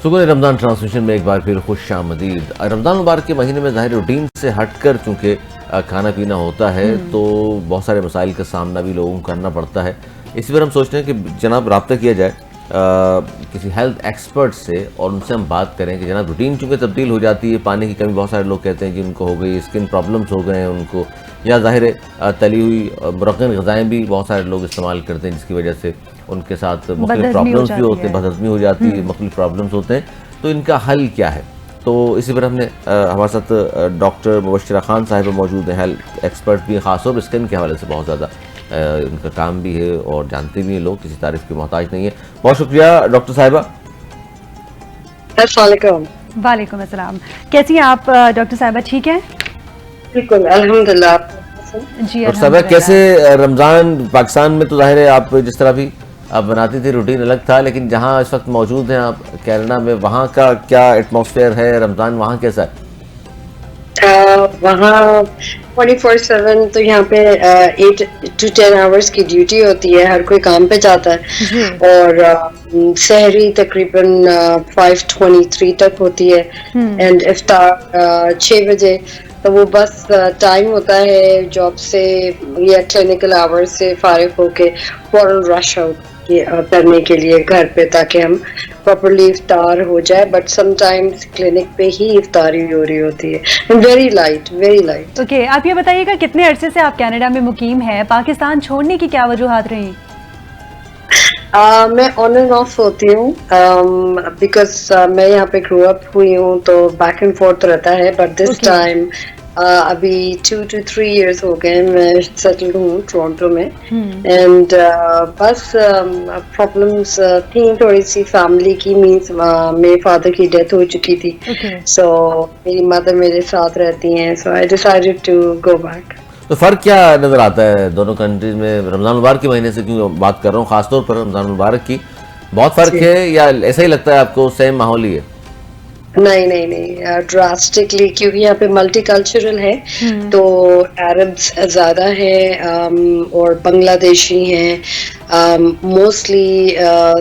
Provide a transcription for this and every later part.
सुबह रमज़ान ट्रांसमिशन में एक बार फिर खुश आमदीद। रमज़ान मुबारक के महीने में ज़ाहिर रूटीन से हटकर चूँकि खाना पीना होता है तो बहुत सारे मसाइल का सामना भी लोगों को करना पड़ता है। इसी पर हम सोचते हैं कि जनाब रब्ता किया जाए किसी हेल्थ एक्सपर्ट से और उनसे हम बात करें कि जनाब रूटीन चूँकि तब्दील हो जाती है, पानी की कमी बहुत सारे लोग कहते हैं कि उनको हो गई, स्किन प्रॉब्लम्स हो गए हैं उनको, या ज़ाहिर तली हुई मुरक्कन ग़िज़ाएँ भी बहुत सारे लोग इस्तेमाल करते हैं जिसकी वजह से उनके साथ मुख्तलिफ प्रॉब्लम्स भी होते हैं, बदहज़मी हो जाती है, मुख्तलिफ प्रॉब्लम्स होते हैं। तो इनका हल क्या है? तो इसी पर हमने हमारे साथ डॉक्टर मुबश्शिरा खान साहिबा मौजूद हैं, हेल्थ एक्सपर्ट भी, ख़ासतौर पर स्किन के हवाले से बहुत ज़्यादा इनका काम भी है और जानते भी हैं लोग, किसी तारीफ़ की मोहताज नहीं है। बहुत शुक्रिया डॉक्टर साहिबा। अस्सलाम वालेकुम अस्सलाम। कैसी हैं आप डॉक्टर साहिबा, ठीक हैं? बिल्कुल अल्हम्दुलिल्लाह जी। डॉक्टर साहिबा कैसे रमज़ान पाकिस्तान में तो ज़ाहिर है आप जिस तरह भी आप बनाती थी रूटीन अलग था, लेकिन जहाँ इस वक्त मौजूद हैं आप कैनेडा में, वहाँ का क्या एटमॉस्फेयर है, रमज़ान वहाँ कैसा है? वहाँ 24/7 तो यहाँ पे 8 to 10 आवर्स की ड्यूटी होती है, हर कोई काम पे जाता है और सहरी तकरीबन 5:23 तक होती है एंड इफ्तार 6 बजे। तो वो बस टाइम होता है जॉब से या क्लिनिकल आवर्स से फारिग होके फौरन रश आउट करने के लिए घर पे, ताकि हम प्रॉपर्ली इफ्तार हो जाए। बट समटाइम्स क्लिनिक पे ही इफ्तारी हो रही होती है। Very light, very light. Okay, आप ये बताइएगा कितने अरसे से आप कनाडा में मुकीम हैं? पाकिस्तान छोड़ने की क्या वजूहात रही? मैं ऑन एंड ऑफ होती हूँ बिकॉज मैं यहाँ पे ग्रो अप हुई हूँ, तो बैक एंड फोर्थ रहता है। बट दिस टाइम अभी 2 to 3 years हो गए मैं सेटल हूँ टोरंटो में एंड बस प्रॉब्लम्स थी थोड़ी सी फैमिली की। मीन्स मेरे फादर की डेथ हो चुकी थी, सो मेरी मदर मेरे साथ रहती हैं, so I decided to go back. तो फ़र्क क्या नज़र आता है दोनों कंट्रीज में? रमज़ान मुबारक के महीने से क्यों बात कर रहा हूँ, ख़ासतौर पर रमज़ान मुबारक की, बहुत फ़र्क है या ऐसा ही लगता है आपको सेम माहौल ही है? नहीं, ड्रास्टिकली, क्योंकि यहाँ पे मल्टीकल्चरल है तो अरब्स ज़्यादा है और बांग्लादेशी हैं, mostly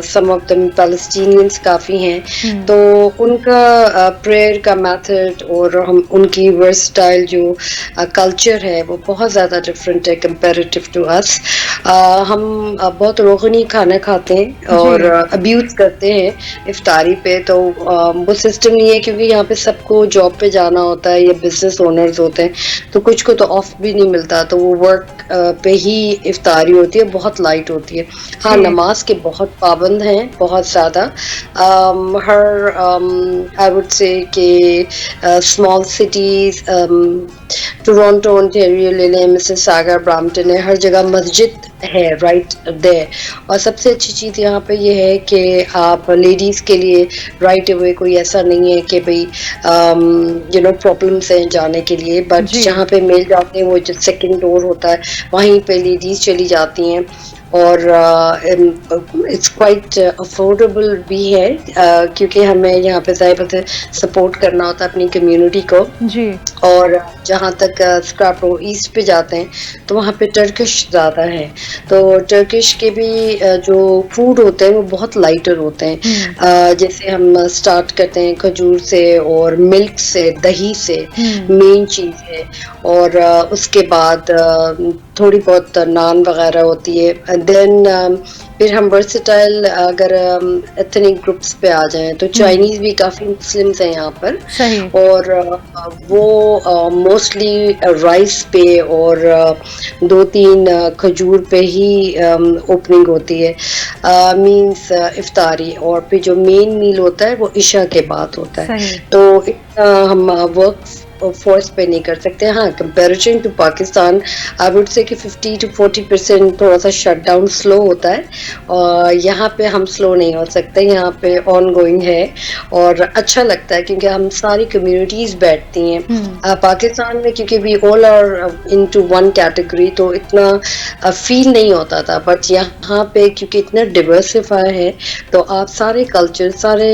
some of the Palestinians काफ़ी हैं। तो उनका प्रेयर का मेथड और हम उनकी वर्सटाइल जो कल्चर है वो बहुत ज़्यादा डिफरेंट है कंपैरेटिव टू अस। हम बहुत रोगनी खाना खाते हैं और अब्यूज़ करते हैं इफ्तारी पे। तो वो सिस्टम नहीं है, क्योंकि यहाँ पे सबको जॉब पे जाना होता है या बिजनेस ओनर्स होते हैं, तो कुछ को तो ऑफ भी नहीं मिलता, तो वो वर्क पे ही इफ्तारी होती है, बहुत लाइट होती है। हाँ, नमाज के बहुत पाबंद हैं, बहुत ज़्यादा। हर आई वुड से कि स्मॉल सिटीज़, टोरंटो ओंटारियो ले लें, मिसिसागा, ब्रैम्पटन है, हर जगह मस्जिद है राइट देयर। और सबसे अच्छी चीज़ यहाँ पे ये है कि आप लेडीज़ के लिए राइट अवे कोई ऐसा नहीं है कि भाई यू नो प्रॉब्लम्स हैं जाने के लिए, बट जहाँ पे मेल जाते हैं वो जो सेकंड डोर होता है वहीं पे लेडीज़ चली जाती हैं और इट्स क्वाइट अफोर्डेबल भी है क्योंकि हमें यहाँ पे ज़ाहिर सपोर्ट करना होता है अपनी कम्युनिटी को जी। और जहाँ तक स्क्रैपो ईस्ट पे जाते हैं तो वहाँ पे टर्किश ज़्यादा है, तो टर्किश के भी जो फूड होते हैं वो बहुत लाइटर होते हैं। जैसे हम स्टार्ट करते हैं खजूर से और मिल्क से, दही से मेन चीज़ है, और उसके बाद थोड़ी बहुत नान वगैरह होती है। देन फिर हम वर्सेटाइल अगर एथनिक ग्रुप्स पे आ जाएं तो चाइनीज़ भी काफ़ी मुस्लिम्स हैं यहाँ पर, और वो मोस्टली राइस पे और 2-3 खजूर पे ही ओपनिंग होती है, मींस इफ्तारी, और फिर जो मेन मील होता है वो इशा के बाद होता है। तो हम वर्क फोर्स पे नहीं कर सकते। हाँ, comparison to Pakistan I would say कि 50 to 40% थोड़ा सा शट डाउन स्लो होता है, और यहाँ पे हम स्लो नहीं हो सकते, यहाँ पे ऑन गोइंग है और अच्छा लगता है क्योंकि हम सारी कम्युनिटीज़ बैठती हैं। पाकिस्तान में क्योंकि we all are into one category तो इतना फील नहीं होता था, बट यहाँ पे क्योंकि इतना डिवर्सिफाई है तो आप सारे कल्चर, सारे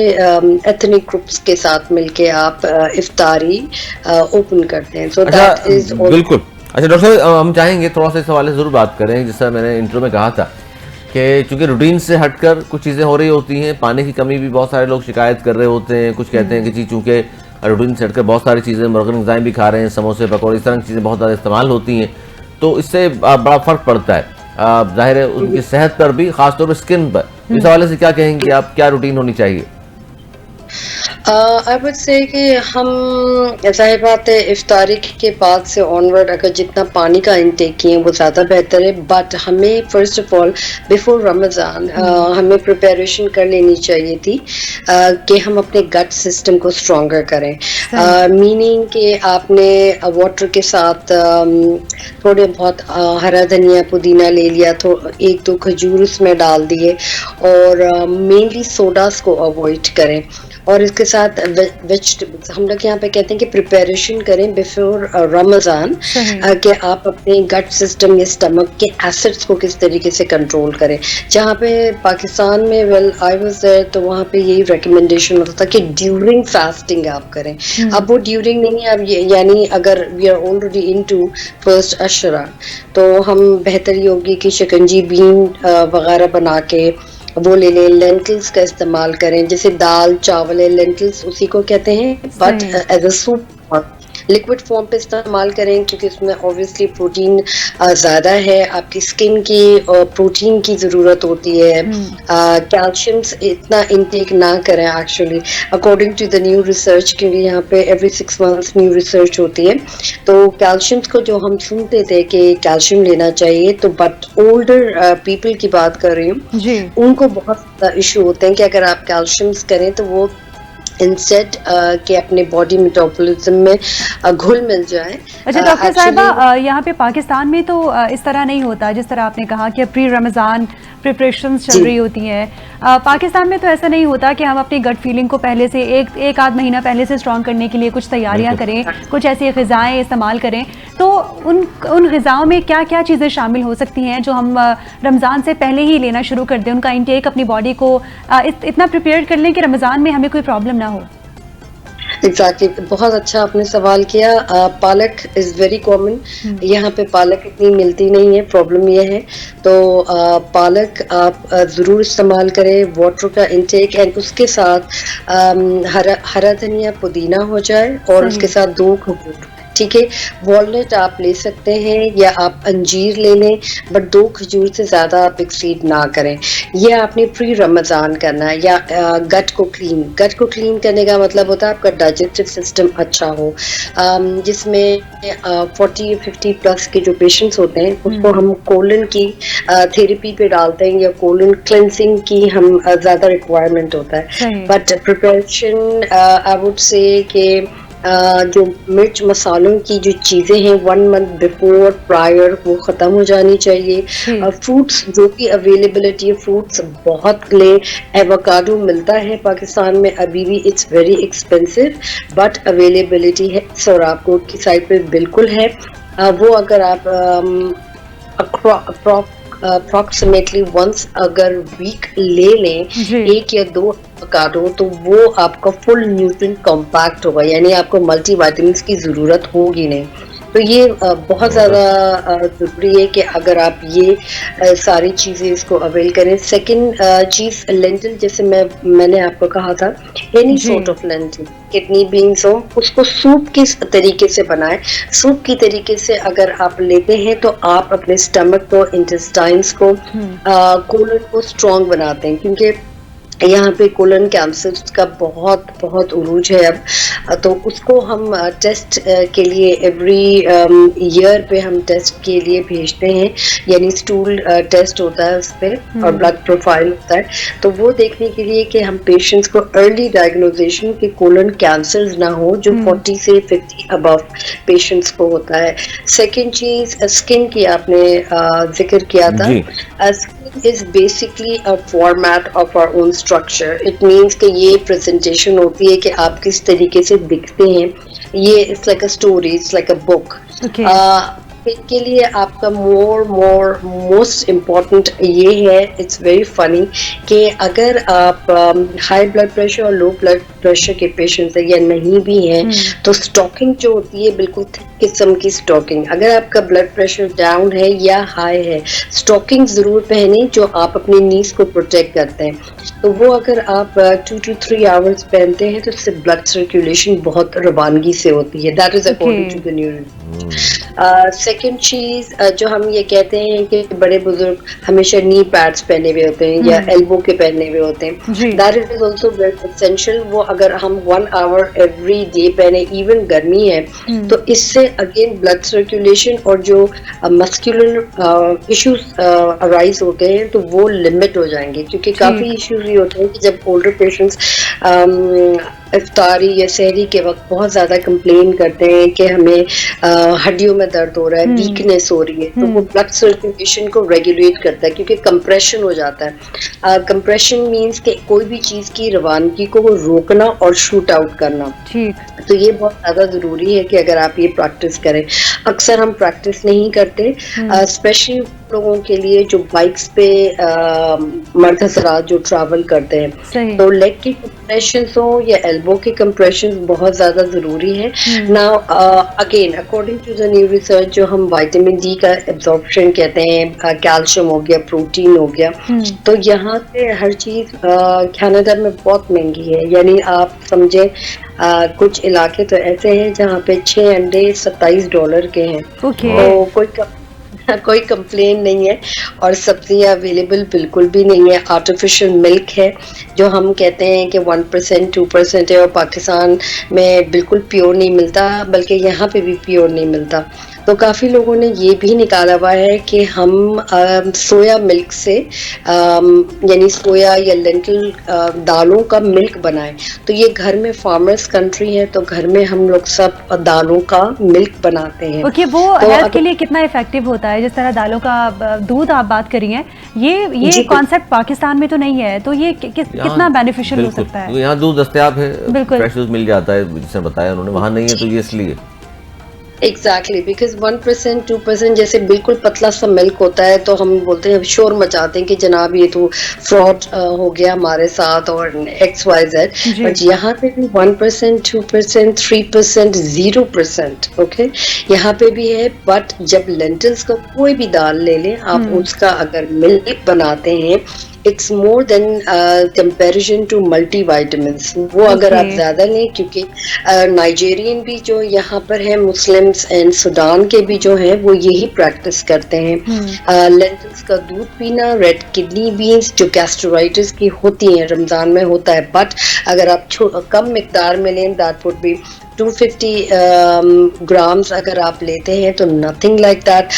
एथनिक ग्रुप्स के साथ मिलके आप इफ्तारी ओपन करते हैं। सो दैट इज बिल्कुल। अच्छा डॉक्टर साहब, हम चाहेंगे थोड़ा सा इस हवाले से जरूर बात करें, जैसा मैंने इंट्रो में कहा था कि चूंकि रूटीन से हटकर कुछ चीज़ें हो रही होती हैं, पानी की कमी भी बहुत सारे लोग शिकायत कर रहे होते हैं, कुछ कहते हैं कि जी चूंकि रूटीन से हटकर बहुत सारी चीज़ें मुर्गन ग़िज़ाएँ भी खा रहे हैं, समोसे पकौड़े इस तरह की चीज़ें बहुत ज़्यादा इस्तेमाल होती हैं, तो इससे बड़ा फ़र्क पड़ता है जाहिर है उनकी सेहत पर भी, ख़ासतौर पर स्किन पर। इस हवाले से क्या कहेंगे आप, क्या रूटीन होनी चाहिए? आई वुड से कि हम ज़ाहिर बात है इफ्तारी के बाद से ऑनवर्ड अगर जितना पानी का इंटेक किए वो ज़्यादा बेहतर है, बट हमें first of all before Ramzan हमें प्रिपरेशन कर लेनी चाहिए थी कि हम अपने गट सिस्टम को स्ट्रॉन्गर करें, मीनिंग कि आपने वाटर के साथ थोड़े बहुत हरा धनिया पुदीना ले लिया, तो एक दो खजूर उसमें डाल दिए, और मेनली सोडास को अवॉइड करें, और इसके साथ वेजिटेबल्स हम लोग यहाँ पे कहते हैं कि प्रिपरेशन करें बिफोर रमज़ान, कि आप अपने गट सिस्टम या स्टमक के एसिड्स को किस तरीके से कंट्रोल करें। जहाँ पे पाकिस्तान में वेल आई वाज देयर, तो वहाँ पे यही रिकमेंडेशन होता था कि ड्यूरिंग फास्टिंग आप करें। अब वो ड्यूरिंग नहीं है, अब यानी अगर we are already into first अशरा, तो हम बेहतर ये होगी कि शिकंजी बीन वगैरह बना के वो ले लें, लेंटिल्स का इस्तेमाल करें, जैसे दाल चावल है, लेंटिल्स उसी को कहते हैं, but as a soup liquid form पे इस्तेमाल करें, क्योंकि उसमें ऑब्वियसली प्रोटीन ज़्यादा है, आपकी स्किन की प्रोटीन की ज़रूरत होती है, कैल्शियम्स इतना इनटेक ना करें actually according to the new research, क्योंकि यहाँ पे एवरी 6 मंथ्स न्यू रिसर्च होती है। तो कैल्शियम्स को जो हम सुनते थे कि कैल्शियम लेना चाहिए, तो बट ओल्डर पीपल की बात कर रही हूँ, उनको बहुत ज़्यादा इशू होते हैं कि अगर आप कैल्शियम्स करें तो वो इंस्टेड के अपने बॉडी मेटाबॉलिज्म में घुल मिल जाए। अच्छा डॉक्टर साहिबा, यहाँ पे पाकिस्तान में तो इस तरह नहीं होता, जिस तरह आपने कहा कि प्री रमज़ान प्रिपरेशंस चल रही होती हैं, पाकिस्तान में तो ऐसा नहीं होता कि हम अपनी गट फीलिंग को पहले से एक आध महीना पहले से स्ट्रॉन्ग करने के लिए कुछ तैयारियां करें, कुछ ऐसी ग़िज़ाएँ इस्तेमाल करें। तो उन ग़िज़ाओं में क्या क्या चीज़ें शामिल हो सकती हैं जो हम रमज़ान से पहले ही लेना शुरू कर दें, उनका इंटेक अपनी बॉडी को इतना प्रिपेयर कर लें कि रमज़ान में हमें कोई प्रॉब्लम ना हो? एग्जैक्टली, बहुत अच्छा आपने सवाल किया। पालक इज़ वेरी कॉमन, यहाँ पे पालक इतनी मिलती नहीं है, प्रॉब्लम यह है। तो पालक आप ज़रूर इस्तेमाल करें, वाटर का इंटेक, एंड उसके साथ हरा धनिया पुदीना हो जाए, और उसके साथ 2 खजूर, ठीक है। वॉलनट आप ले सकते हैं या आप अंजीर ले लें, बट 2 खजूर से ज़्यादा आप एक्सीड ना करें। यह आपने प्री रमज़ान करना है। या गट को क्लीन करने का मतलब होता है आपका डाइजेस्टिव सिस्टम अच्छा हो, जिसमें 40-50 प्लस के जो पेशेंट्स होते हैं उसको हम कोलन की थेरेपी पे डालते हैं, या कोलन क्लेंसिंग की हम ज़्यादा रिक्वायरमेंट होता है। But preparation I would say कि जो मिर्च मसालों की जो चीज़ें हैं 1 मंथ बिफोर प्रायर वो ख़त्म हो जानी चाहिए। फ्रूट्स जो कि अवेलेबिलिटी है, फ्रूट्स बहुत ले, एवोकाडो मिलता है पाकिस्तान में अभी भी, it's very expensive but availability है, सोराबकोट की साइड पे बिल्कुल है। वो अगर आप अप्रॉक्सीमेटली वंस अगर वीक ले लें 1 या 2 एवोकाडो, तो वो आपका फुल न्यूट्रिएंट कॉम्पैक्ट होगा, यानी आपको मल्टीविटामिन्स की ज़रूरत होगी नहीं। तो ये बहुत ज़्यादा ज़रूरी है कि अगर आप ये सारी चीज़ें इसको अवेल करें। सेकंड चीज़ लेंटिल, जैसे मैंने आपको कहा था, any sort of lentil, kidney beans हो, उसको सूप किस तरीके से बनाएं। सूप की तरीके से अगर आप लेते हैं तो आप अपने स्टमक को, इंटेस्टाइन्स को, कोलन को स्ट्रॉन्ग बनाते हैं, क्योंकि यहाँ पे कोलन कैंसर का बहुत बहुत उरूज है अब, तो उसको हम टेस्ट के लिए एवरी ईयर पे हम टेस्ट के लिए भेजते हैं, यानी स्टूल टेस्ट होता है उस पर, और ब्लड प्रोफाइल होता है, तो वो देखने के लिए कि हम पेशेंट्स को अर्ली डायग्नोजेशन के कोलन कैंसर ना हो, जो 40 से 50 अबव पेशेंट्स को होता है। सेकेंड चीज स्किन की आपने जिक्र किया था। is basically a format of our own structure. It means कि ये presentation होती है कि आप किस तरीके से दिखते हैं, ये it's like a story, it's like a book. Okay. के लिए आपका मोस्ट इम्पॉर्टेंट ये है, इट्स वेरी फनी, कि अगर आप हाई ब्लड प्रेशर और लो ब्लड प्रेशर के पेशेंट्स हैं या नहीं भी हैं, तो स्टॉकिंग जो होती है बिल्कुल थिक किस्म की स्टॉकिंग, अगर आपका ब्लड प्रेशर डाउन है या हाई है, स्टॉकिंग जरूर पहने जो आप अपनी नीज को प्रोटेक्ट करते हैं। तो वो अगर आप 2 to 3 आवर्स पहनते हैं तो इससे ब्लड सर्कुलेशन बहुत रवानगी से होती है। That is according to the neuro. Second चीज जो हम ये कहते हैं कि बड़े बुजुर्ग हमेशा नी पैड्स पहने हुए होते हैं या एल्बो के पहने हुए होते हैं, that is also very essential. वो अगर हम 1 आवर एवरी डे पहने, इवन गर्मी है तो इससे अगेन ब्लड सर्कुलेशन और जो मस्कुलर इश्यूज अराइज होते हैं तो वो लिमिट हो जाएंगे, क्योंकि काफी इश्यूज ये होते हैं कि जब ओल्डर पेशेंट्स इफ्तारी या सहरी के वक्त बहुत ज्यादा कंप्लेन करते हैं कि हमें हड्डियों में दर्द हो रहा है, वीकनेस हो रही है, तो वो ब्लड सर्कुलेशन को रेगुलेट करता है, क्योंकि कंप्रेशन हो जाता है। कंप्रेशन मींस कि कोई भी चीज की रवानगी को रोकना और शूट आउट करना। तो ये बहुत ज्यादा जरूरी है कि अगर आप ये प्रैक्टिस करें। अक्सर हम प्रैक्टिस नहीं करते, स्पेशली लोगों के लिए जो बाइक्स पे मर्द हज़रात जो ट्रैवल करते हैं, तो लेग की कंप्रेशन हो या एल्बो की कंप्रेशन बहुत ज्यादा जरूरी है। Now again according to the new research, जो हम विटामिन डी का एब्जॉर्प्शन कहते हैं, कैल्शियम हो गया, प्रोटीन हो गया, तो यहाँ से हर चीज कनाडा में बहुत महंगी है। यानी आप समझे कुछ इलाके तो ऐसे हैं जहाँ पे 6 अंडे $27 के हैं। तो कोई कंप्लेन नहीं है, और सब्जियां अवेलेबल बिल्कुल भी नहीं है। आर्टिफिशियल मिल्क है जो हम कहते हैं कि 1% 2% है, और पाकिस्तान में बिल्कुल प्योर नहीं मिलता, बल्कि यहाँ पे भी प्योर नहीं मिलता। तो काफ़ी लोगों ने ये भी निकाला हुआ है कि हम सोया मिल्क से यानी सोया या लेंटिल दालों का मिल्क बनाएं। तो ये घर में फार्मर्स कंट्री है, तो घर में हम लोग सब दालों का मिल्क बनाते हैं। वो तो हेल्थ के लिए कितना इफेक्टिव होता है? जिस तरह दालों का दूध आप बात करी हैं, ये कॉन्सेप्ट पाकिस्तान में तो नहीं है, तो ये कितना बेनिफिशियल हो सकता है? यहाँ दूध दस्तयाब है, फ्रेश दूध मिल जाता है, जिसने बताया उन्होंने, वहाँ नहीं है, तो ये इसलिए एग्जैक्टली बिकॉज 1% 2% जैसे बिल्कुल पतला सा मिल्क होता है, तो हम बोलते हैं, शोर मचाते हैं कि जनाब ये तो फ्रॉड हो गया हमारे साथ और XYZ। बट यहाँ पे भी 1% 2% 3% 0% ओके यहाँ पे भी है। बट जब लेंटिल्स का कोई भी दाल ले लें आप, उसका अगर मिल्क बनाते हैं, it's more than comparison to multi vitamins. वो अगर आप ज्यादा लें, क्योंकि नाइजेरियन भी जो यहाँ पर है मुस्लिम्स एंड सूडान के भी जो है वो यही प्रैक्टिस करते हैं। लेंटिल्स का दूध पीना, रेड किडनी बीन्स जो गैस्ट्रोराइटिस की होती हैं रमजान में होता है, बट अगर आप कम मिकदार में लें, दैट वुड बी 250 ग्राम्स अगर आप लेते हैं, तो नथिंग लाइक दैट।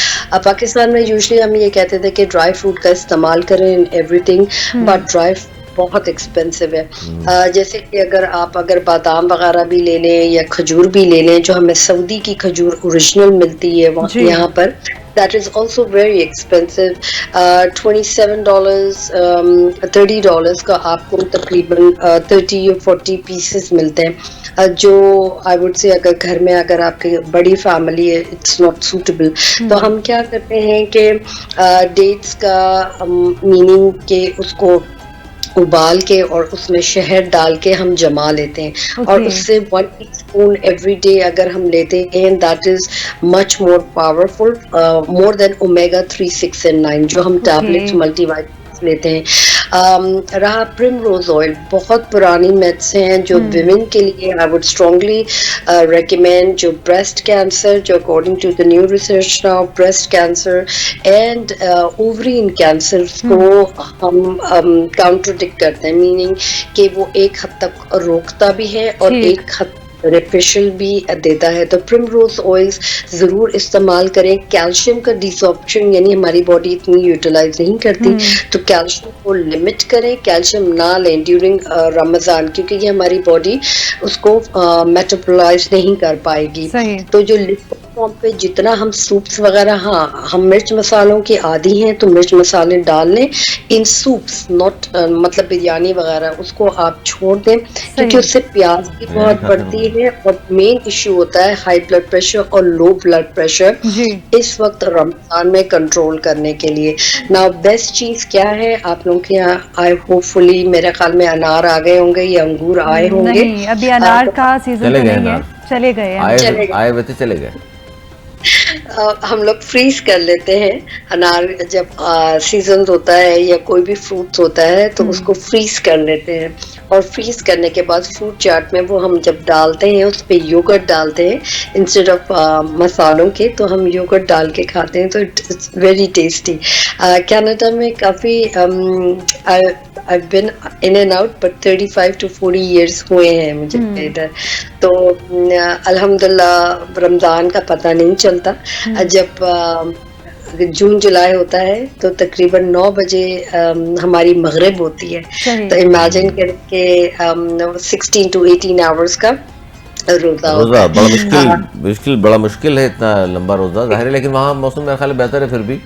पाकिस्तान में यूजुअली हम ये कहते थे कि ड्राई फ्रूट का इस्तेमाल करें इन एवरीथिंग, बट ड्राई बहुत एक्सपेंसिव है। जैसे कि अगर बादाम वगैरह भी ले लें या खजूर भी ले लें, जो हमें सऊदी की खजूर ओरिजिनल मिलती है यहाँ पर, that is also very expensive। $27 $30 का आपको तकरीबन 30 or 40 पीसेस मिलते हैं, जो आई वुड से अगर घर में अगर आपकी बड़ी फैमिली है इट्स नॉट सूटेबल। तो हम क्या करते हैं कि डेट्स का मीनिंग के उसको उबाल के और उसमें शहद डाल के हम जमा लेते हैं, और उससे 1 टीस्पून एवरी डे अगर हम लेते हैं, that is much more powerful, more than omega 3 6 and 9 जो हम टैबलेट्स मल्टीवाइटामिन्स लेते हैं। रहा प्रिमरोज ऑयल, बहुत पुरानी मेड्स हैं जो विमेन के लिए आई वुड स्ट्रांगली रेकमेंड। जो ब्रेस्ट कैंसर, जो according to the new research now breast cancer and ovarian cancer को हम काउंटरडिक्ट करते हैं, मीनिंग कि वो एक हद तक रोकता भी है और एक हद रेफिशियल भी देता है। तो प्रिमरोज ऑयल्स जरूर इस्तेमाल करें। कैल्शियम का डिसॉर्प्शन यानी हमारी बॉडी इतनी यूटिलाइज नहीं करती, तो कैल्शियम को लिमिट करें, कैल्शियम ना लें ड्यूरिंग रमजान, क्योंकि ये हमारी बॉडी उसको मेटाबोलाइज नहीं कर पाएगी। तो जो लिक्विड फॉर्म पे जितना हम सूप्स वगैरह, हाँ हम मिर्च मसालों के आदी हैं तो मिर्च मसाले डाल लें इन सूप्स, नॉट मतलब बिरयानी वगैरह, उसको आप छोड़ दें, क्योंकि उससे प्याज भी बहुत बढ़ती है और मेन इश्यू होता है हाई ब्लड प्रेशर और लो ब्लड प्रेशर इस वक्त रमजान में कंट्रोल करने के लिए। नाउ बेस्ट चीज क्या है, आप लोगों के यहाँ आई होपफुली मेरे ख्याल में अनार आ गए होंगे या अंगूर आए होंगे। नहीं, अभी अनार का सीजन नहीं है, चले गए आए हुए थे, चले गए। हम लोग फ्रीज कर लेते हैं अनार जब सीजन होता है या कोई भी फ्रूट होता है तो उसको फ्रीज कर लेते हैं और फ्रीज करने के बाद फ्रूट चाट में वो हम जब डालते हैं उस पे योगर्ट डालते हैं इंस्टेड ऑफ मसालों के, तो हम योगर्ट डाल के खाते हैं तो इट्स वेरी टेस्टी। कनाडा में काफ़ी I've been in and out but 35 to 40 years हुए हैं मुझे इधर, तो अल्हम्दुलिल्लाह रमज़ान का पता नहीं चलता। जब जून जुलाई होता है तो तकरीबन 9 बजे हमारी मगरिब होती है, तो इमेजिन करके 16 to 18 आवर्स का रोजा बड़ा मुश्किल है इतना लंबा रोजा, जाहिर है, लेकिन वहाँ मौसम मेरे ख्याल बेहतर है। फिर भी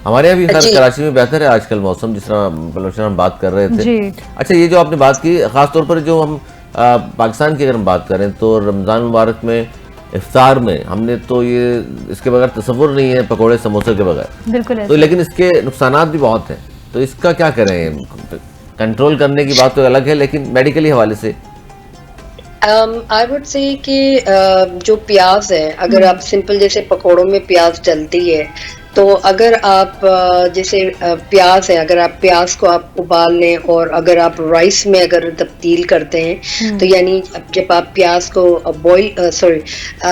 हमारे यहाँ भी खैर कराची में बेहतर है आजकल मौसम, जिस तरह हम बात कर रहे थे। अच्छा, ये जो आपने बात की, खास तौर पर जो हम पाकिस्तान की अगर हम बात करें तो रमज़ान मुबारक में इफ्तार में हमने तो ये इसके बगैर तसव्वुर नहीं है, पकोड़े समोसे के बगैर, बिल्कुल। तो लेकिन इसके नुकसानात भी बहुत हैं, तो इसका क्या करें? कंट्रोल करने की बात तो अलग है, लेकिन मेडिकली हवाले से आई वुड से कि जो प्याज है, अगर आप सिंपल जैसे पकोड़ों में प्याज डलती है, तो अगर आप जैसे प्याज है, अगर आप प्याज को आप उबाल लें और अगर आप राइस में अगर तब्दील करते हैं तो यानी जब आप प्याज को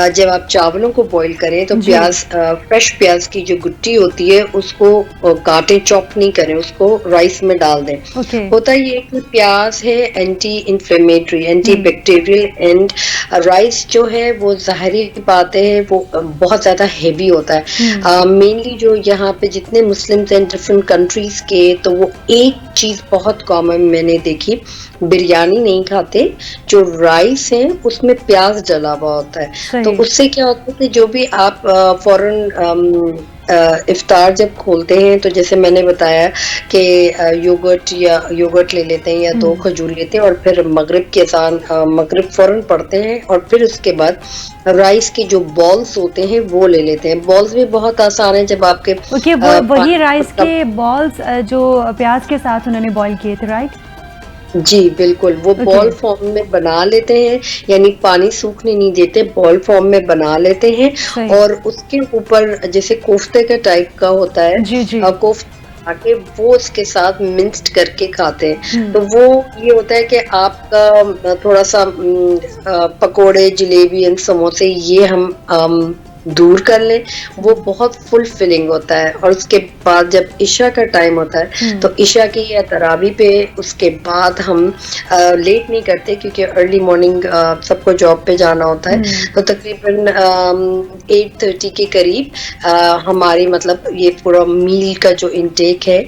जब आप चावलों को बॉईल करें तो प्याज फ्रेश प्याज की जो गुट्टी होती है उसको काटें, चॉप नहीं करें, उसको राइस में डाल दें। होता ये कि प्याज है anti inflammatory, anti bacterial, and rice जो है वो ज़ाहिरी बात है वो बहुत ज़्यादा हेवी होता है। मेनली जो यहाँ पे जितने मुस्लिम्स हैं डिफरेंट कंट्रीज के, तो वो एक चीज बहुत कॉमन मैंने देखी, बिरयानी नहीं खाते, जो राइस है उसमें प्याज डला हुआ होता है। तो उससे क्या होता है कि जो भी आप फौरन इफ्तार जब खोलते हैं तो जैसे मैंने बताया कि योगर्ट ले लेते हैं या 2 खजूर लेते हैं और फिर मगरिब के अज़ान मगरिब फौरन पढ़ते हैं और फिर उसके बाद राइस के जो बॉल्स होते हैं वो ले लेते हैं। बॉल्स भी बहुत आसान है, जब आपके वही राइस के बॉल्स जो प्याज के साथ उन्होंने बॉईल किए थे, राइट? जी बिल्कुल, वो बॉल फॉर्म में बना लेते हैं, यानी पानी सूखने नहीं देते, बॉल फॉर्म में बना लेते हैं और उसके ऊपर जैसे कोफ्ते का टाइप का होता है, कोफ्ता आके वो उसके साथ मिक्स्ड करके खाते हैं। तो वो ये होता है कि आपका थोड़ा सा पकोड़े, जलेबी एंड समोसे ये हम दूर कर लें, वो बहुत फुल फिलिंग होता है। और उसके बाद जब इशा का टाइम होता है तो इशा की या तरावी पे उसके बाद हम लेट नहीं करते क्योंकि अर्ली मॉर्निंग सबको जॉब पे जाना होता है, तो तकरीबन 8:30 के करीब हमारी मतलब ये पूरा मील का जो इंटेक है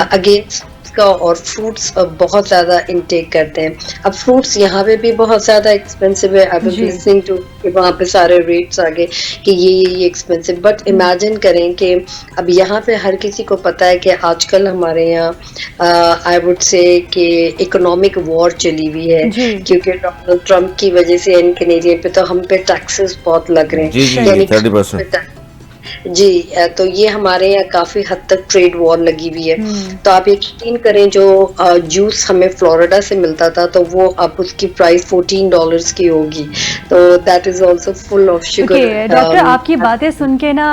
अगेन का और फ्रूट्स बहुत ज़्यादा इनटेक करते हैं। अब फ्रूट्स यहाँ पे भी बहुत ज़्यादा एक्सपेंसिव है, आई वाज लिसनिंग टू वहाँ पे सारे रेट्स आ गए कि ये एक्सपेंसिव, बट इमेजिन करें कि अब यहाँ पे हर किसी को पता है कि आजकल हमारे यहाँ आई वुड से कि इकोनॉमिक वॉर चली हुई है क्योंकि डोनाल्ड ट्रम्प की वजह से इन कैनेडियन पे तो हम पे टैक्सेस बहुत लग रहे हैं, यानी 30%। जी, तो ये हमारे यहाँ काफी हद तक ट्रेड वॉर लगी हुई है। तो आप यकीन करें जो जूस हमें फ्लोरिडा से मिलता था तो वो अब उसकी प्राइस $14 की होगी, तो that is also full of sugar. Doctor, आपकी बातें सुन के ना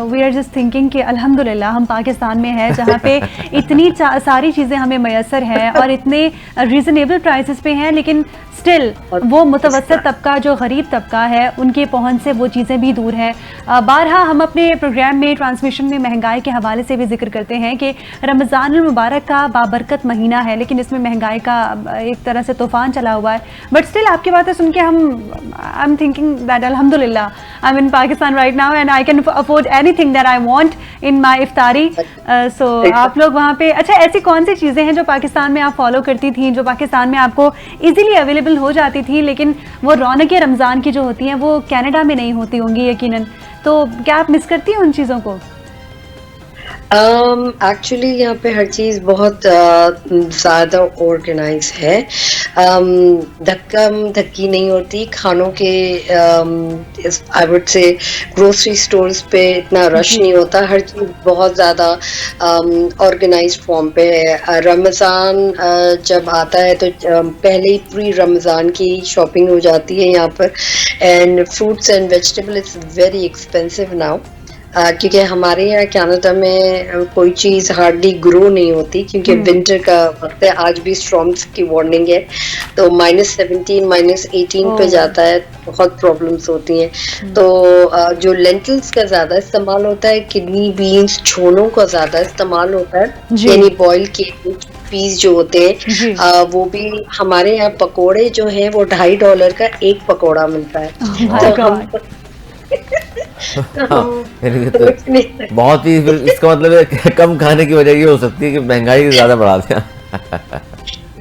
वी आर जस्ट थिंकिंग कि अल्हम्दुलिल्लाह हम पाकिस्तान में हैं जहाँ पे इतनी सारी चीजें हमें मैसर हैं और इतने रीजनेबल प्राइसेस पे हैं, लेकिन स्टिल वो मुतवस्सित तबका जो गरीब तबका है उनके पहुंच से वो चीज़ें भी दूर हैं। बारहा हम अपने प्रोग्राम में ट्रांसमिशन में महंगाई के हवाले से भी जिक्र करते हैं कि रमज़ान मुबारक का बाबरकत महीना है, लेकिन इसमें महंगाई का एक तरह से तूफान चला हुआ है। बट स्टिल आपकी बातें सुन के आई एम थिंकिंग दैट अल्हम्दुलिल्लाह I am in Pakistan right now and I can afford anything that I want in my इफ्तारी। सो आप लोग वहाँ पे, अच्छा ऐसी कौन सी चीज़ें हैं जो पाकिस्तान में आप फॉलो करती थी, जो पाकिस्तान में आपको ईजिली अवेलेबल हो जाती थी, लेकिन वो रौनक रमज़ान की जो होती हैं वो कनाडा में नहीं होती होंगी यकीनन, तो क्या आप मिस करती हैं उन चीज़ों को? एक्चुअली यहाँ पे हर चीज़ बहुत ज़्यादा ऑर्गेनाइज है, धक्का धक्की नहीं होती खानों के, आई वुड से ग्रोसरी स्टोर्स पे इतना रश नहीं होता, हर चीज़ बहुत ज़्यादा ऑर्गेनाइज फॉर्म पे है। रमज़ान जब आता है तो पहले ही प्री रमज़ान की शॉपिंग हो जाती है यहाँ पर, and fruits and vegetable is very expensive now. क्योंकि हमारे यहाँ कनाडा में कोई चीज हार्डली ग्रो नहीं होती, क्योंकि विंटर का वक्त है। आज भी स्टॉर्म्स की वार्निंग है, तो -17 -18 पे जाता है, बहुत प्रॉब्लम्स होती हैं। तो जो लेंटिल्स का ज्यादा इस्तेमाल होता है, किडनी बीन्स छोलों का ज्यादा इस्तेमाल होता है, यानी बॉयल किए पीस जो होते हैं, वो भी हमारे यहाँ पकोड़े जो हैं वो $2.5 का एक पकोड़ा मिलता है। तो बहुत ही, इसका मतलब है कम खाने की वजह ये हो सकती है कि महंगाई ज्यादा बढ़ा दिया।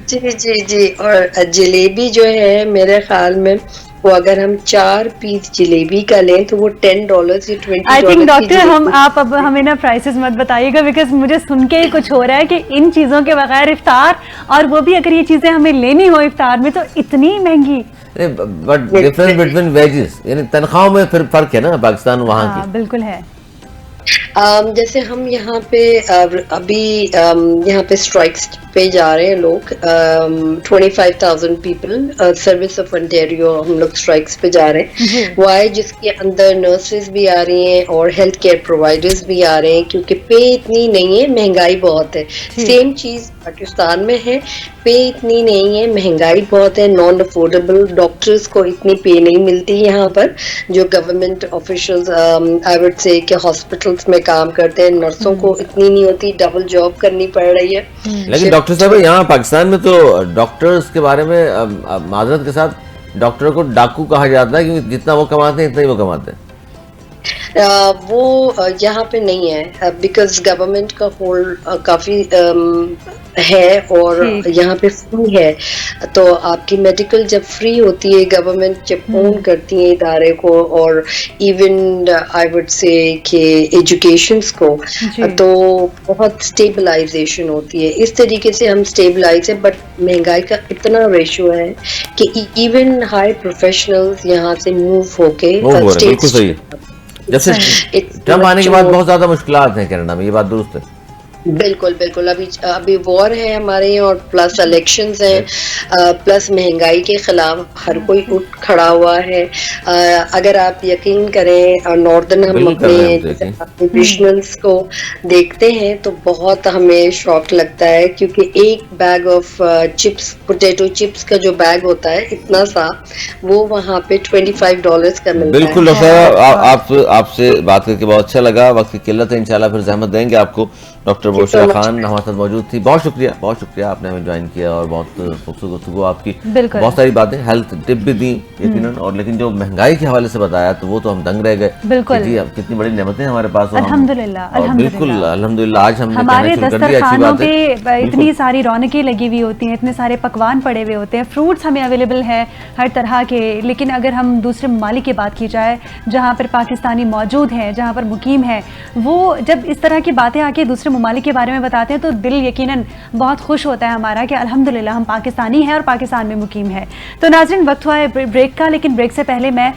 जी जी जी। और जलेबी जो है मेरे ख्याल में वो अगर हम 4 पीस जलेबी का लें तो वो $10 या $20। आई थिंक डॉक्टर आप अब हमें ना प्राइसेस मत बताइएगा, बिकॉज मुझे सुन के ही कुछ हो रहा है कि इन चीज़ों के बगैर इफ्तार, और वो भी अगर ये चीज़ें हमें लेनी हो इफ्तार में तो इतनी महंगी। बट डिफरेंस बिटवीन वेजेस, यानी तनख्वाहों में फिर फर्क है ना पाकिस्तान वहाँ की। बिल्कुल है। जैसे हम यहाँ पे अभी यहाँ पे स्ट्राइक्स पे जा रहे हैं लोग, 25,000 पीपल, सर्विस ऑफ ओंटारियो, हम लोग स्ट्राइक्स पे जा रहे हैं। वाई? जिसके अंदर नर्सेज भी आ रही हैं और हेल्थ केयर प्रोवाइडर्स भी आ रहे हैं, क्योंकि पे इतनी नहीं है, महंगाई बहुत है। सेम चीज पाकिस्तान में है, पे इतनी नहीं है, महंगाई बहुत है, नॉन अफोर्डेबल। डॉक्टर्स को इतनी पे नहीं मिलती यहाँ पर, जो government officials I would say कि हॉस्पिटल्स में काम करते हैं, नर्सों को इतनी नहीं होती, डबल जॉब करनी पड़ रही है। लेकिन डॉक्टर साहब यहाँ पाकिस्तान में तो डॉक्टर्स के बारे में माजरत के साथ डॉक्टर को डाकू कहा जाता है, क्योंकि जितना वो कमाते हैं इतना ही वो कमाते हैं। वो यहाँ पे नहीं है, बिकॉज गवर्नमेंट का होल्ड काफी है और यहाँ पे फ्री है। तो आपकी मेडिकल जब फ्री होती है, गवर्नमेंट जब ओन करती है इदारे को, और इवन आई वुड से कि एजुकेशंस को, तो बहुत स्टेबलाइजेशन होती है। इस तरीके से हम स्टेबलाइज है, बट महंगाई का इतना रेशियो है कि इवन हाई प्रोफेशनल्स यहाँ से मूव होके स्टेट्स, जैसे ट्रम्प आने के बाद बहुत ज्यादा मुश्किलात हैं कनाडा में, ये बात दुरुस्त है। बिल्कुल बिल्कुल। अभी वॉर है हमारे यहाँ, और प्लस इलेक्शंस हैं, प्लस महंगाई के खिलाफ हर कोई उठ खड़ा हुआ है। अगर आप यकीन करें, नॉर्दर्न हम अपने रीजनल्स को देखते हैं तो बहुत हमें शॉक लगता है, क्योंकि एक bag of chips, potato chips का जो बैग होता है इतना सा, वो वहाँ पे $25 का मिलता है। बिल्कुल डॉक्टर, आपसे बात करके बहुत अच्छा लगा। वक्त की किल्लत है, इंशाल्लाह फिर जहमत देंगे आपको। डॉक्टर बोशरा खान हमारे साथ मौजूद थी। बहुत शुक्रिया आपने हमें ज्वाइन किया, और बहुत खूबसूरत गुफ्तगू आपकी, बहुत सारी बातें, हेल्थ टिप भी दी यकीनन, और लेकिन जो महंगाई के हवाले से बताया तो वो तो हम दंग रह गए। बिल्कुल जी, अब कितनी बड़ी नेमतें हमारे पास, अल्हम्दुलिल्लाह। बिल्कुल अल्हम्दुलिल्लाह। आज हमने हमारे दस्तरखानों पे इतनी सारी रौनकें लगी हुई होती हैं, इतने सारे पकवान पड़े हुए होते हैं, फ्रूट्स हमें अवेलेबल है हर तरह के। लेकिन अगर हम दूसरे ममालिक की बात की जाए जहाँ पर पाकिस्तानी मौजूद हैं, जहाँ पर मुकीम है, वो जब इस तरह की बातें आके दूसरे ममालिक के बारे में बताते हैं तो दिल यकीनन बहुत खुश होता है हमारा कि अल्हम्दुलिल्लाह हम पाकिस्तानी हैं और पाकिस्तान में मुकीम है। तो नाज़रीन, वक्त हुआ है ब्रेक का, लेकिन ब्रेक से पहले मैं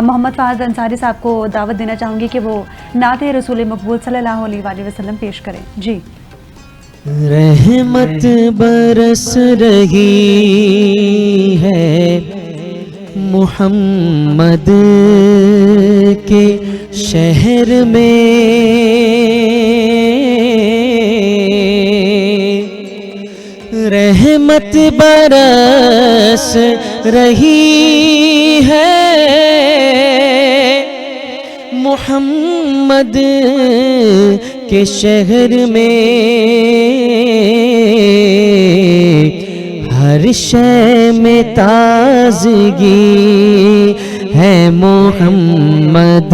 मोहम्मद फ़ाहद अंसारी साहब को दावत देना चाहूँगी कि वो नाते रसूल मकबूल सल्लल्लाहु अलैहि वसल्लम पेश करें। जी। रहमत बरस रही है मुहम्मद के शहर में, रहमत बरस रही है मुहम्मद के शहर में, हर शय में ताज़गी है मोहम्मद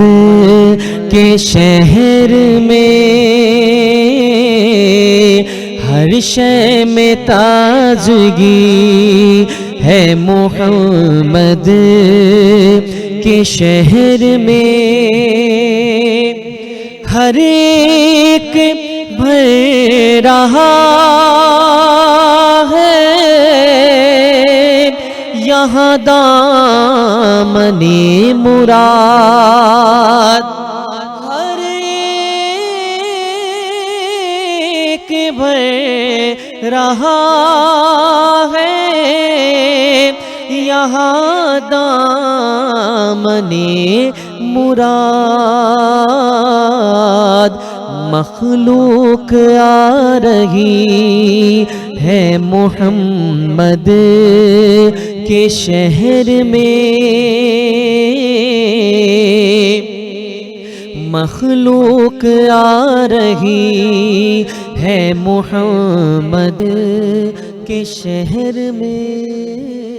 के शहर में, हर शय में ताज़गी है मोहम्मद के शहर में, हर एक भर रहा है यहाँ दामने मुराद, हर एक भर रहा है यहाँ दामने मुराद मखलूक आ रही है मोहम्मद के शहर में, मखलूक आ रही है मोहम्मद के शहर में।